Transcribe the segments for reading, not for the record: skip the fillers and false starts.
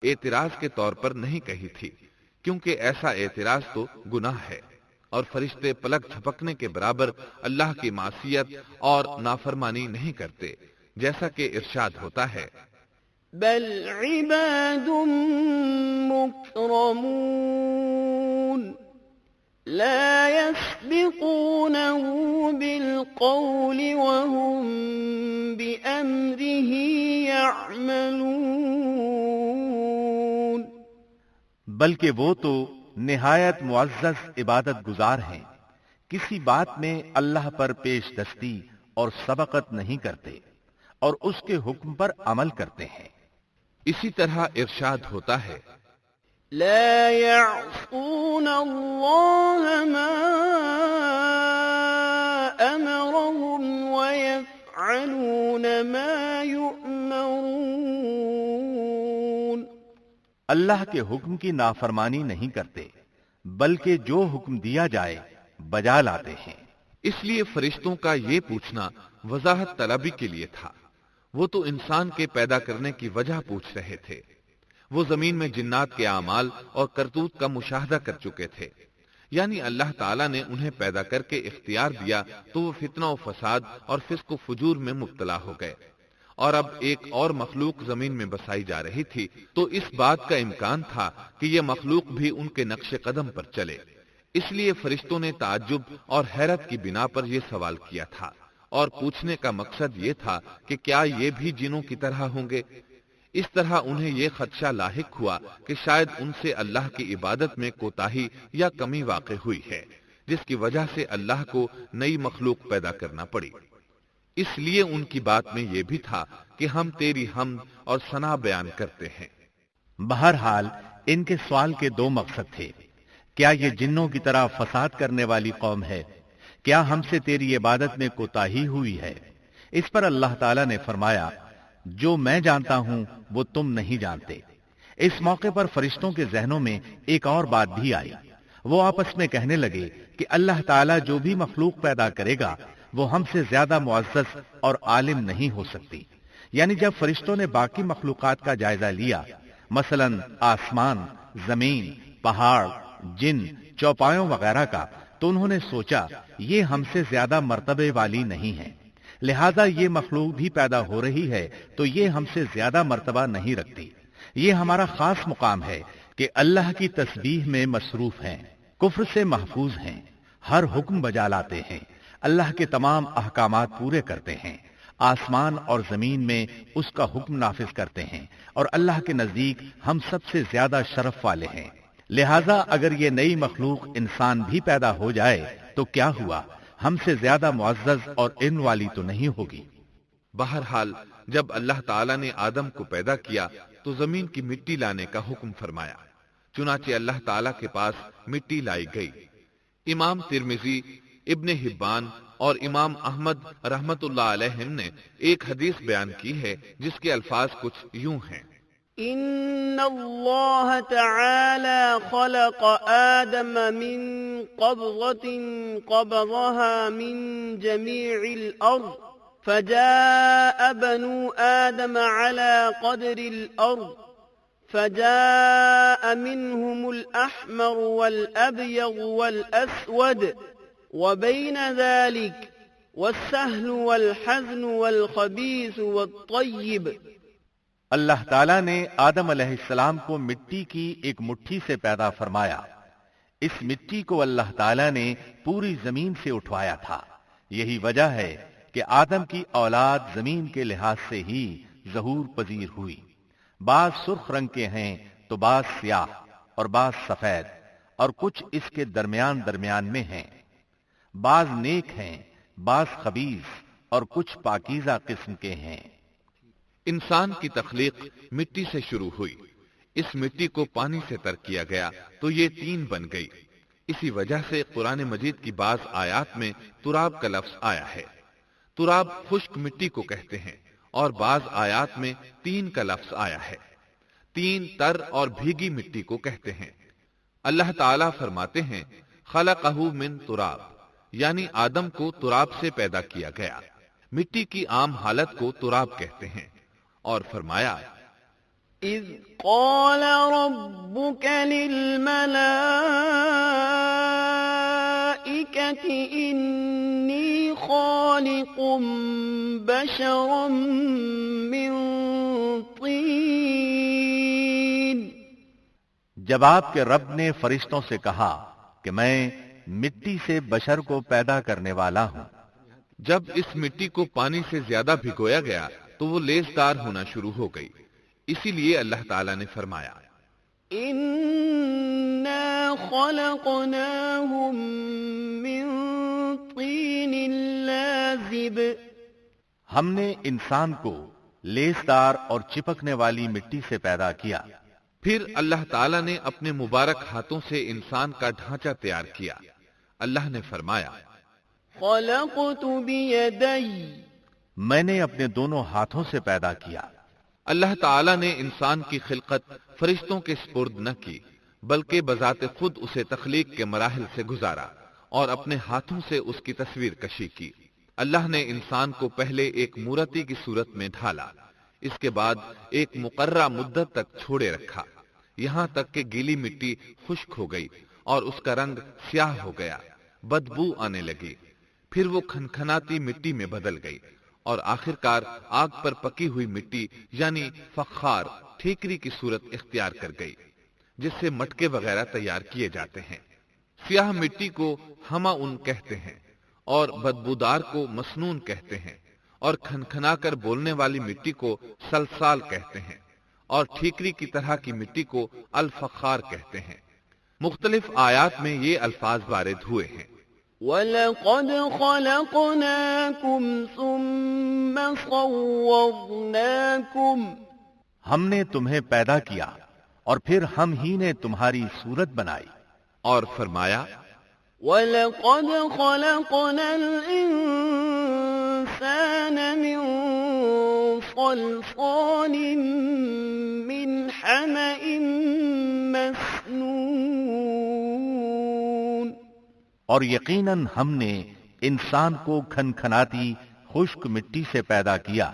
اعتراض کے طور پر نہیں کہی تھی، کیونکہ ایسا اعتراض تو گناہ ہے، اور فرشتے پلک جھپکنے کے برابر اللہ کی معصیت اور نافرمانی نہیں کرتے، جیسا کہ ارشاد ہوتا ہے بل عباد مکرمون لا يسبقونه بالقول وهم بأمره يعملون، بلکہ وہ تو نہایت معزز عبادت گزار ہیں، کسی بات میں اللہ پر پیش دستی اور سبقت نہیں کرتے، اور اس کے حکم پر عمل کرتے ہیں۔ اسی طرح ارشاد ہوتا ہے لا يعصون اللہ ما امرهم ويفعلون ما يؤمرون، اللہ کے حکم کی نافرمانی نہیں کرتے، بلکہ جو حکم دیا جائے بجا لاتے ہیں۔ اس لیے فرشتوں کا یہ پوچھنا وضاحت طلبی کے لیے تھا، وہ تو انسان کے پیدا کرنے کی وجہ پوچھ رہے تھے، وہ زمین میں جنات کے اعمال اور کرتوت کا مشاہدہ کر چکے تھے، یعنی اللہ تعالیٰ نے انہیں پیدا کر کے اختیار دیا تو وہ فتنہ و فساد اور فسق و فجور میں مبتلا ہو گئے، اور اب ایک اور مخلوق زمین میں بسائی جا رہی تھی، تو اس بات کا امکان تھا کہ یہ مخلوق بھی ان کے نقش قدم پر چلے، اس لیے فرشتوں نے تعجب اور حیرت کی بنا پر یہ سوال کیا تھا، اور پوچھنے کا مقصد یہ تھا کہ کیا یہ بھی جنوں کی طرح ہوں گے؟ اس طرح انہیں یہ خدشہ لاحق ہوا کہ شاید ان سے اللہ کی عبادت میں کوتاہی یا کمی واقع ہوئی ہے، جس کی وجہ سے اللہ کو نئی مخلوق پیدا کرنا پڑی۔ اس لیے ان کی بات میں یہ بھی تھا کہ ہم تیری حمد اور ثنا بیان کرتے ہیں۔ بہرحال ان کے سوال کے دو مقصد تھے، کیا یہ جنوں کی طرح فساد کرنے والی قوم ہے؟ کیا ہم سے تیری عبادت میں کوتاہی ہوئی ہے؟ اس پر اللہ تعالیٰ نے فرمایا، جو میں جانتا ہوں وہ تم نہیں جانتے۔ اس موقع پر فرشتوں کے ذہنوں میں ایک اور بات بھی آئی، وہ آپس میں کہنے لگے کہ اللہ تعالیٰ جو بھی مخلوق پیدا کرے گا وہ ہم سے زیادہ معزز اور عالم نہیں ہو سکتی۔ یعنی جب فرشتوں نے باقی مخلوقات کا جائزہ لیا، مثلا آسمان، زمین، پہاڑ، جن، چوپایوں وغیرہ کا، تو انہوں نے سوچا یہ ہم سے زیادہ مرتبے والی نہیں ہے، لہذا یہ مخلوق بھی پیدا ہو رہی ہے تو یہ ہم سے زیادہ مرتبہ نہیں رکھتی، یہ ہمارا خاص مقام ہے کہ اللہ کی تسبیح میں مصروف ہیں، کفر سے محفوظ ہیں، ہر حکم بجا لاتے ہیں، اللہ کے تمام احکامات پورے کرتے ہیں، آسمان اور زمین میں اس کا حکم نافذ کرتے ہیں، اور اللہ کے نزدیک ہم سب سے زیادہ شرف والے ہیں۔ لہذا اگر یہ نئی مخلوق انسان بھی پیدا ہو جائے تو کیا ہوا، ہم سے زیادہ معزز اور علم والی تو نہیں ہوگی۔ بہرحال جب اللہ تعالیٰ نے آدم کو پیدا کیا تو زمین کی مٹی لانے کا حکم فرمایا، چنانچہ اللہ تعالیٰ کے پاس مٹی لائی گئی۔ امام ترمذی، ابن حبان اور امام احمد رحمت اللہ علیہم نے ایک حدیث بیان کی ہے جس کے الفاظ کچھ یوں ہیں، ان اللہ تعالی خلق آدم من قبضة قبضها من جميع الارض فجاء بنو آدم على قدر الارض فجاء منهم الأحمر والأبيض والأسود وبين ذلك والسهل والحزن والخبيث والطيب۔ اللہ تعالیٰ نے آدم علیہ السلام کو مٹی کی ایک مٹھی سے پیدا فرمایا، اس مٹی کو اللہ تعالیٰ نے پوری زمین سے اٹھوایا تھا، یہی وجہ ہے کہ آدم کی اولاد زمین کے لحاظ سے ہی ظہور پذیر ہوئی، بعض سرخ رنگ کے ہیں تو بعض سیاہ اور بعض سفید، اور کچھ اس کے درمیان میں ہیں، بعض نیک ہیں، بعض خبیث، اور کچھ پاکیزہ قسم کے ہیں۔ انسان کی تخلیق مٹی سے شروع ہوئی، اس مٹی کو پانی سے تر کیا گیا تو یہ تین بن گئی، اسی وجہ سے قرآن مجید کی بعض آیات میں تراب کا لفظ آیا ہے۔ تراب خشک مٹی کو کہتے ہیں، اور بعض آیات میں تین کا لفظ آیا ہے، تین تر اور بھیگی مٹی کو کہتے ہیں۔ اللہ تعالیٰ فرماتے ہیں خلقہ من تراب، یعنی آدم کو تراب سے پیدا کیا گیا، مٹی کی عام حالت کو تراب کہتے ہیں، اور فرمایا إذ قال ربك للملائكة إني خالق بشرا من طين جب آپ کے رب نے فرشتوں سے کہا کہ میں مٹی سے بشر کو پیدا کرنے والا ہوں، جب اس مٹی کو پانی سے زیادہ بھگویا گیا تو وہ لیسدار ہونا شروع ہو گئی، اسی لیے اللہ تعالیٰ نے فرمایا إنا خلقناهم من طين لازب ہم نے انسان کو لیسدار اور چپکنے والی مٹی سے پیدا کیا۔ پھر اللہ تعالیٰ نے اپنے مبارک ہاتھوں سے انسان کا ڈھانچہ تیار کیا۔ اللہ نے فرمایا خلقت بيدي میں نے اپنے دونوں ہاتھوں سے پیدا کیا۔ اللہ تعالیٰ نے انسان کی خلقت فرشتوں کے سپرد نہ کی، بلکہ بذات خود اسے تخلیق کے مراحل سے گزارا اور اپنے ہاتھوں سے اس کی تصویر کشی کی۔ اللہ نے انسان کو پہلے ایک مورتی کی صورت میں ڈھالا، اس کے بعد ایک مقررہ مدت تک چھوڑے رکھا، یہاں تک کہ گیلی مٹی خشک ہو گئی اور اس کا رنگ سیاہ ہو گیا، بدبو آنے لگی، پھر وہ کھنکھناتی مٹی میں بدل گئی اور آخرکار آگ پر پکی ہوئی مٹی یعنی فخار ٹھیکری کی صورت اختیار کر گئی، جس سے مٹکے وغیرہ تیار کیے جاتے ہیں۔ سیاہ مٹی کو ہما ان کہتے ہیں اور بدبودار کو مسنون کہتے ہیں، اور کھنکھنا کر بولنے والی مٹی کو سلسال کہتے ہیں، اور ٹھیکری کی طرح کی مٹی کو الفخار کہتے ہیں۔ مختلف آیات میں یہ الفاظ وارد ہوئے ہیں۔ وَلَقَدْ خَلَقْنَاكُمْ ثُمَّ صَوَّرْنَاكُمْ ہم نے تمہیں پیدا کیا اور پھر ہم ہی نے تمہاری صورت بنائی۔ اور فرمایا وَلَقَدْ خَلَقْنَا الْإِنسَانَ مِنْ صَلْصَالٍ مِنْ حَمَإٍ مَسْنُونٍ اور یقیناً ہم نے انسان کو کھنکھناتی خشک مٹی سے پیدا کیا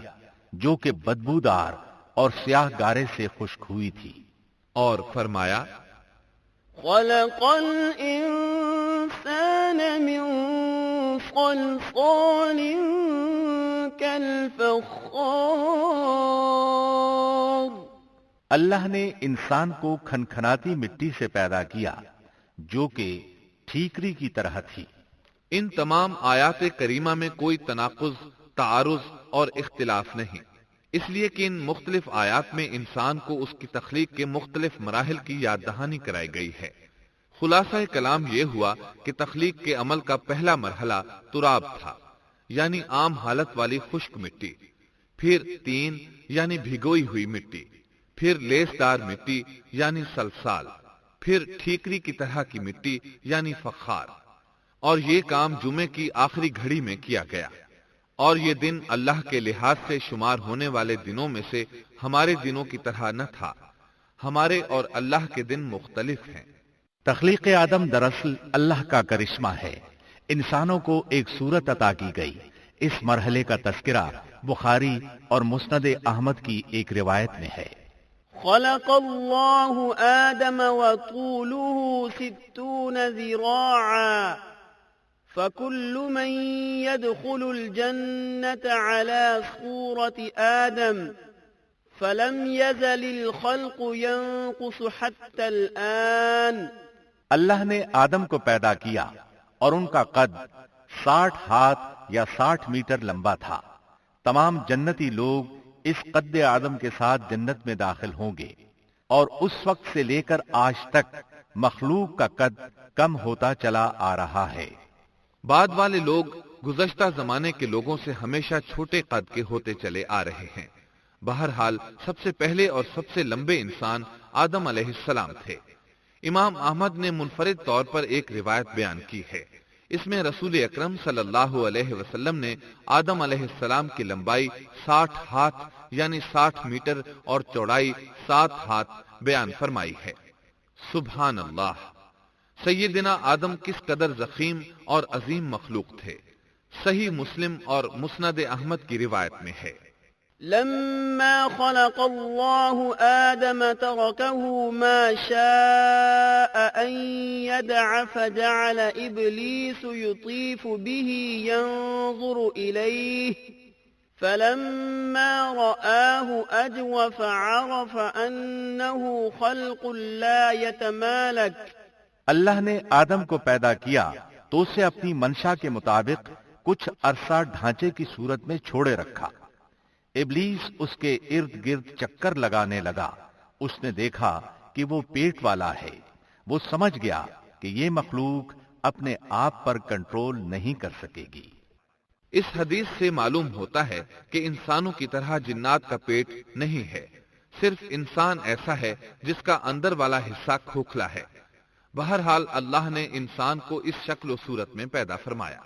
جو کہ بدبودار اور سیاہ گارے سے خشک ہوئی تھی۔ اور فرمایا خلق الانسان من صلصال كالفخار اللہ نے انسان کو کھنکھناتی مٹی سے پیدا کیا جو کہ ٹھیکری کی طرح تھی۔ ان تمام آیات کریمہ میں کوئی تناقض، تعارض اور اختلاف نہیں، اس لیے کہ ان مختلف آیات میں انسان کو اس کی تخلیق کے مختلف مراحل کی یاد دہانی کرائی گئی ہے۔ خلاصہ کلام یہ ہوا کہ تخلیق کے عمل کا پہلا مرحلہ تراب تھا، یعنی عام حالت والی خشک مٹی، پھر تین یعنی بھگوئی ہوئی مٹی، پھر لیسدار مٹی یعنی سلسال، پھر ٹھیکری کی طرح کی مٹی یعنی فخار، اور یہ کام جمعے کی آخری گھڑی میں کیا گیا۔ اور یہ دن اللہ کے لحاظ سے شمار ہونے والے دنوں میں سے ہمارے دنوں کی طرح نہ تھا، ہمارے اور اللہ کے دن مختلف ہیں۔ تخلیق آدم دراصل اللہ کا کرشمہ ہے، انسانوں کو ایک صورت عطا کی گئی۔ اس مرحلے کا تذکرہ بخاری اور مسند احمد کی ایک روایت میں ہے۔ خلق اللہ آدم وطوله 60 ذراعا فكل من يدخل الجنة على صورة آدم فلم يزل الخلق ينقص حتى الآن اللہ نے آدم کو پیدا کیا اور ان کا قد 60 ہاتھ یا 60 میٹر لمبا تھا۔ تمام جنتی لوگ اس قد آدم کے ساتھ جنت میں داخل ہوں گے، اور اس وقت سے لے کر آج تک مخلوق کا قد کم ہوتا چلا آ رہا ہے۔ بعد والے لوگ گزشتہ زمانے کے لوگوں سے ہمیشہ چھوٹے قد کے ہوتے چلے آ رہے ہیں۔ بہرحال سب سے پہلے اور سب سے لمبے انسان آدم علیہ السلام تھے۔ امام احمد نے منفرد طور پر ایک روایت بیان کی ہے، اس میں رسول اکرم صلی اللہ علیہ وسلم نے آدم علیہ السلام کی لمبائی 60 ہاتھ یعنی 60 میٹر اور چوڑائی 7 ہاتھ بیان فرمائی ہے۔ سبحان اللہ! سیدنا آدم کس قدر ضخیم اور عظیم مخلوق تھے۔ صحیح مسلم اور مسند احمد کی روایت میں ہے۔ لما خلق الله آدم تركه ما شاء أن يدع فجعل إبليس يطيف به ينظر إليه فلما رآه أجوف عرف أنه خلق لا يتمالك. اللہ نے آدم کو پیدا کیا تو اسے اپنی منشا کے مطابق کچھ عرصہ ڈھانچے کی صورت میں چھوڑے رکھا. ابلیس اس کے ارد گرد چکر لگانے لگا. اس نے دیکھا کہ وہ پیٹ والا ہے. وہ سمجھ گیا کہ یہ مخلوق اپنے آپ پر کنٹرول نہیں کر سکے گی. اس حدیث سے معلوم ہوتا ہے کہ انسانوں کی طرح جنات کا پیٹ نہیں ہے. صرف انسان ایسا ہے جس کا اندر والا حصہ کھوکھلا ہے. بہرحال اللہ نے انسان کو اس شکل و صورت میں پیدا فرمایا.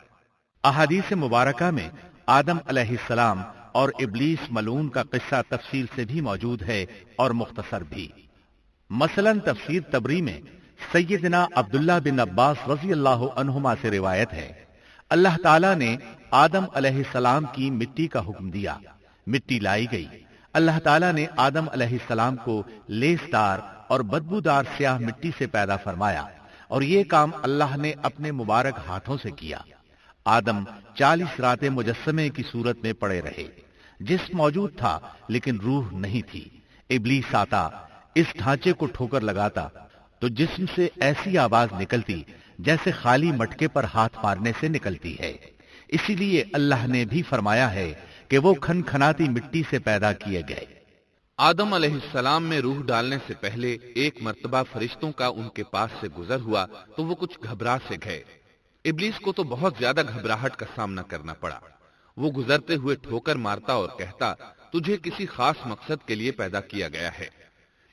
احادیث مبارکہ میں آدم علیہ السلام اور ابلیس ملعون کا قصہ تفصیل سے بھی موجود ہے اور مختصر بھی. مثلا تفسیر تبری میں سیدنا عبداللہ بن عباس رضی اللہ عنہما سے روایت ہے، اللہ تعالیٰ نے آدم علیہ السلام کی مٹی کا حکم دیا. مٹی لائی گئی. اللہ تعالیٰ نے آدم علیہ السلام کو لیس دار اور بدبودار سیاہ مٹی سے پیدا فرمایا اور یہ کام اللہ نے اپنے مبارک ہاتھوں سے کیا. آدم 40 راتیں مجسمے کی صورت میں پڑے رہے. جسم موجود تھا لیکن روح نہیں تھی. ابلیس آتا، اس ڈھانچے کو ٹھوکر لگاتا تو جسم سے ایسی آواز نکلتی جیسے خالی مٹکے پر ہاتھ مارنے سے نکلتی ہے. اسی لیے اللہ نے بھی فرمایا ہے کہ وہ کھنکھناتی مٹی سے پیدا کیے گئے. آدم علیہ السلام میں روح ڈالنے سے پہلے ایک مرتبہ فرشتوں کا ان کے پاس سے گزر ہوا تو وہ کچھ گھبرا سے گئے. ابلیس کو تو بہت زیادہ گھبراہٹ کا سامنا کرنا پڑا. وہ گزرتے ہوئے ٹھوکر مارتا اور کہتا، تجھے کسی خاص مقصد کے لیے پیدا کیا گیا ہے.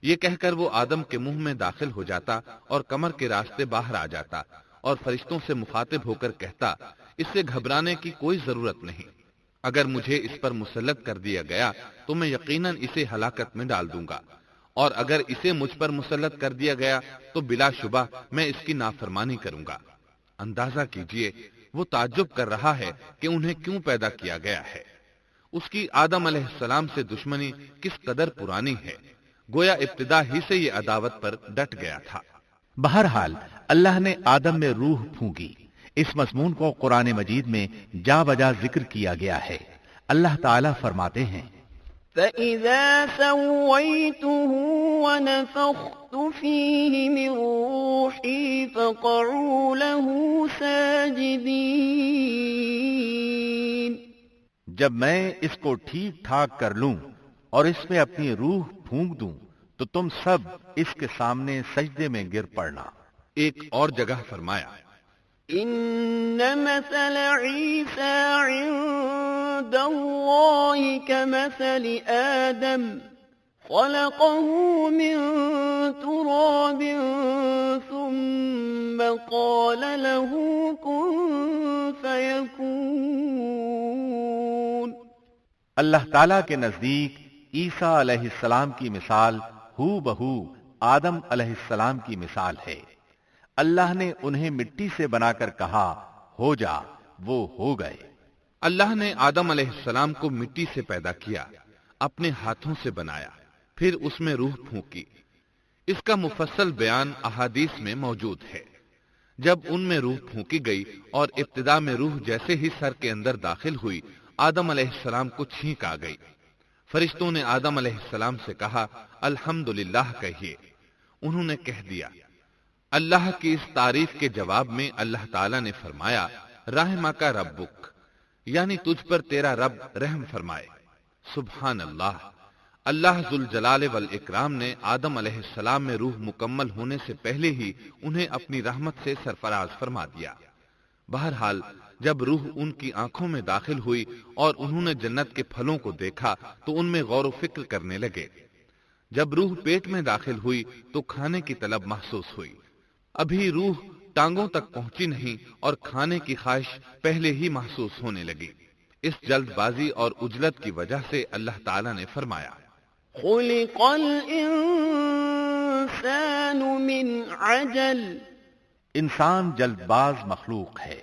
یہ کہہ کر وہ آدم کے منہ میں داخل ہو جاتا اور کمر کے راستے باہر آ جاتا اور فرشتوں سے مخاطب ہو کر کہتا، اس سے گھبرانے کی کوئی ضرورت نہیں. اگر مجھے اس پر مسلط کر دیا گیا تو میں یقیناً اسے ہلاکت میں ڈال دوں گا، اور اگر اسے مجھ پر مسلط کر دیا گیا تو بلا شبہ میں اس کی نافرمانی کروں گا. اندازہ کیجئے وہ تعجب کر رہا ہے کہ انہیں کیوں پیدا کیا گیا ہے. اس کی آدم علیہ السلام سے دشمنی کس قدر پرانی ہے. گویا ابتدا ہی سے یہ عداوت پر ڈٹ گیا تھا. بہرحال اللہ نے آدم میں روح پھونکی. اس مضمون کو قرآن مجید میں جا بجا ذکر کیا گیا ہے. اللہ تعالیٰ فرماتے ہیں، فَإِذَا سَوَّيْتُهُ وَنَفَخْتُ فِيهِ مِنْ رُوحِي فَقَعُوا لَهُ سَاجِدِينَ. جب میں اس کو ٹھیک ٹھاک کر لوں اور اس میں اپنی روح پھونک دوں تو تم سب اس کے سامنے سجدے میں گر پڑنا. ایک اور جگہ فرمایا، إِنَّ مَثَلَ عِيسَى عِندَ اللَّهِ كَمَثَلِ آدَمَ خَلَقَهُ مِن تُرَابٍ ثُمَّ قَالَ لَهُ كُن فَيَكُونُ. اللہ تعالیٰ کے نزدیک عیسیٰ علیہ السلام کی مثال ہو بہو آدم علیہ السلام کی مثال ہے. اللہ نے انہیں مٹی سے بنا کر کہا ہو جا، وہ ہو گئے. اللہ نے آدم علیہ السلام کو مٹی سے پیدا کیا، اپنے ہاتھوں سے بنایا، پھر اس میں روح پھونکی. اس کا مفصل بیان احادیث میں موجود ہے. جب ان میں روح پھونکی گئی اور ابتدا میں روح جیسے ہی سر کے اندر داخل ہوئی، آدم علیہ السلام کو چھینک آ گئی. فرشتوں نے آدم علیہ السلام سے کہا الحمدللہ کہیے. انہوں نے کہہ دیا. اللہ کی اس تعریف کے جواب میں اللہ تعالیٰ نے فرمایا رحمک ربک، یعنی تجھ پر تیرا رب رحم فرمائے. سبحان اللہ. اللہ ذوالجلال والاکرام نے آدم علیہ السلام میں روح مکمل ہونے سے پہلے ہی انہیں اپنی رحمت سے سرفراز فرما دیا. بہرحال جب روح ان کی آنکھوں میں داخل ہوئی اور انہوں نے جنت کے پھلوں کو دیکھا تو ان میں غور و فکر کرنے لگے. جب روح پیٹ میں داخل ہوئی تو کھانے کی طلب محسوس ہوئی. ابھی روح ٹانگوں تک پہنچی نہیں اور کھانے کی خواہش پہلے ہی محسوس ہونے لگی. اس جلد بازی اور عجلت کی وجہ سے اللہ تعالیٰ نے فرمایا خلق الانسان من عجل. انسان جلد باز مخلوق ہے.